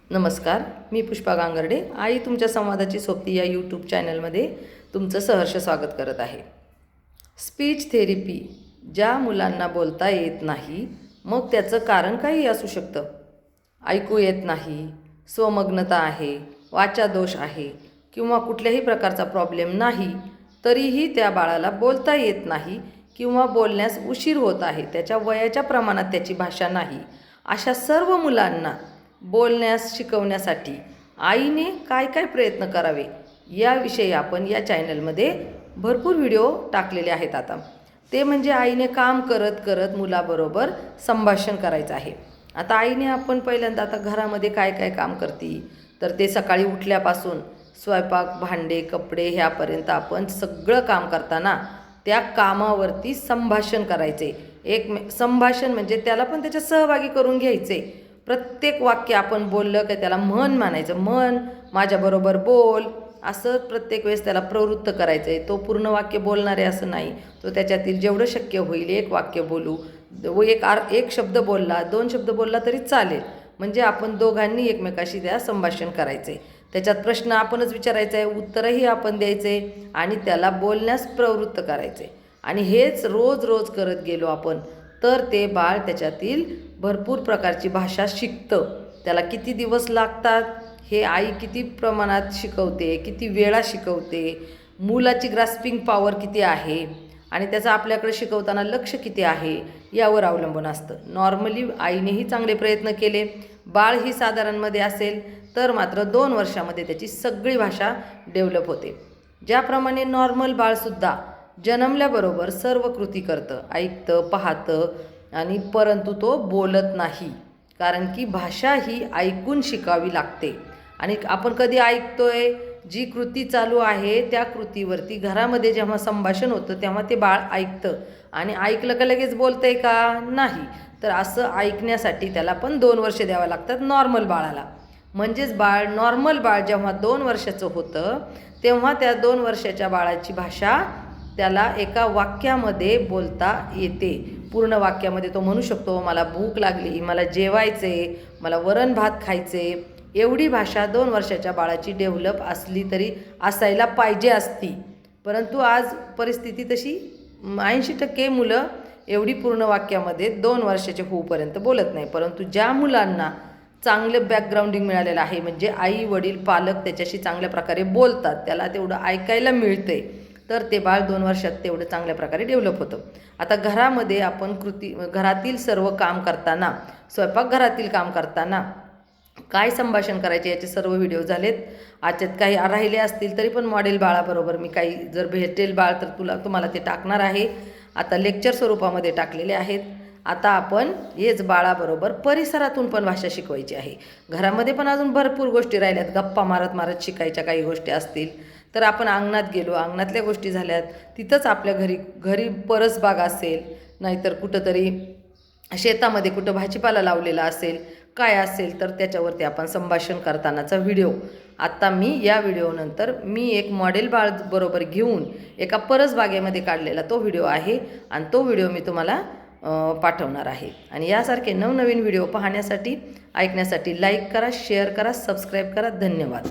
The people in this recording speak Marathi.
नमस्कार, मी पुष्पा गांगर्डे आई तुमच्या संवादाची सोबती या यूट्यूब चॅनलमध्ये तुमचं सहर्ष स्वागत करत आहे. स्पीच थेरपी ज्या मुलांना बोलता येत नाही, मग त्याचं कारण काही असू शकतं. ऐकू येत नाही, स्वमग्नता आहे, वाचा दोष आहे किंवा कुठल्याही प्रकारचा प्रॉब्लेम नाही, तरीही त्या बाळाला बोलता येत नाही किंवा बोलण्यास उशीर होत आहे, त्याच्या वयाच्या प्रमाणात त्याची भाषा नाही. अशा सर्व मुलांना बोलण्यास शिकवण्यासाठी आईने काय काय प्रयत्न करावे याविषयी आपण या चॅनलमध्ये भरपूर व्हिडिओ टाकलेले आहेत. आता ते म्हणजे आईने काम करत करत मुलाबरोबर संभाषण करायचं आहे. आता आईने आपण पहिल्यांदा आता घरामध्ये काय काय काम करते, तर ते सकाळी उठल्यापासून स्वयंपाक, भांडे, कपडे ह्यापर्यंत आपण सगळं काम करताना त्या कामावरती संभाषण करायचे. संभाषण म्हणजे त्याला पण त्याच्यात सहभागी करून घ्यायचे. प्रत्येक वाक्य आपण बोललं की त्याला म्हण मानायचं, म्हण माझ्याबरोबर बोल, असं प्रत्येक वेळेस त्याला प्रवृत्त करायचं आहे. तो पूर्ण वाक्य बोलणार आहे असं नाही, तो त्याच्यातील जेवढं शक्य होईल एक वाक्य बोलू, एक शब्द बोलला, 2 शब्द बोलला तरी चालेल. म्हणजे आपण दोघांनी एकमेकाशी त्या संभाषण करायचे. त्याच्यात प्रश्न आपणच विचारायचा आहे, उत्तरही आपण द्यायचे आणि त्याला बोलण्यास प्रवृत्त करायचे. आणि हेच रोज रोज करत गेलो आपण तर ते बाळ त्याच्यातील भरपूर प्रकारची भाषा शिकतं. त्याला किती दिवस लागतात हे आई किती प्रमाणात शिकवते, किती वेळा शिकवते, मुलाची ग्रास्पिंग पॉवर किती आहे आणि त्याचं आपल्याकडे शिकवताना लक्ष किती आहे यावर अवलंबून असतं. नॉर्मली आईनेही चांगले प्रयत्न केले, बाळ ही साधारणमध्ये असेल तर मात्र 2 वर्षामध्ये त्याची सगळी भाषा डेव्हलप होते. ज्याप्रमाणे नॉर्मल बाळसुद्धा जन्मल्याबरोबर सर्व कृती करतं, ऐकतं, पाहतं आणि परंतु तो बोलत नाही, कारण की भाषा ही ऐकून शिकावी लागते. आणि आपण कधी ऐकतोय, जी कृती चालू आहे त्या कृतीवरती घरामध्ये जेव्हा संभाषण होतं तेव्हा ते बाळ ऐकतं. आणि ऐकलं का लगेच बोलतंय का? नाही. तर असं ऐकण्यासाठी त्याला पण 2 वर्ष द्यावं लागतात नॉर्मल बाळाला. म्हणजेच नॉर्मल बाळ जेव्हा 2 वर्षाचं होतं तेव्हा त्या 2 वर्षाच्या बाळाची भाषा त्याला एका वाक्यामध्ये बोलता येते. पूर्ण वाक्यामध्ये तो म्हणू शकतो, मला भूक लागली, मला जेवायचे, मला वरण भात खायचे. एवढी भाषा 2 वर्षाच्या बाळाची डेव्हलप असली तरी असायला पाहिजे असती. परंतु आज परिस्थिती तशी 80% मुलं एवढी पूर्ण वाक्यामध्ये 2 वर्षाचे होऊपर्यंत बोलत नाही. परंतु ज्या मुलांना चांगलं बॅकग्राऊंडिंग मिळालेलं आहे, म्हणजे आई वडील पालक त्याच्याशी चांगल्या प्रकारे बोलतात, त्याला तेवढं ऐकायला मिळते, तर ते बाळ 2 वर्षात तेवढं चांगल्या प्रकारे डेव्हलप होतं. आता घरामध्ये आपण घरातील सर्व काम करताना, स्वयंपाकघरातील काम करताना काय संभाषण करायचे याचे सर्व व्हिडिओ झालेत. आजच्यात काही राहिले असतील तरी पण मॉडेल बाळाबरोबर मी काही जर भेटेल बाळ तर तुम्हाला ते टाकणार आहे. आता लेक्चर स्वरूपामध्ये टाकलेले आहेत. आता आपण हेच बाळाबरोबर परिसरातून पण भाषा शिकवायची आहे. घरामध्ये पण अजून भरपूर गोष्टी राहिल्यात, गप्पा मारत मारत शिकायच्या काही गोष्टी असतील तर आपण अंगणात गेलो, अंगणातल्या गोष्टी झाल्यात, तिथंच आपल्या घरी परसबाग असेल, नाहीतर कुठंतरी शेतामध्ये कुठं भाजीपाला लावलेला असेल, काय असेल तर त्याच्यावरती आपण संभाषण करतानाचा व्हिडिओ आत्ता मी या व्हिडिओनंतर मी एक मॉडेल बाळ बरोबर घेऊन एका परसबागेमध्ये काढलेला तो व्हिडिओ आहे आणि तो व्हिडिओ मी तुम्हाला पाठवणार आहे. आणि यासारखे नवनवीन व्हिडिओ पाहण्यासाठी, ऐकण्यासाठी लाईक करा, शेअर करा, सबस्क्राईब करा. धन्यवाद.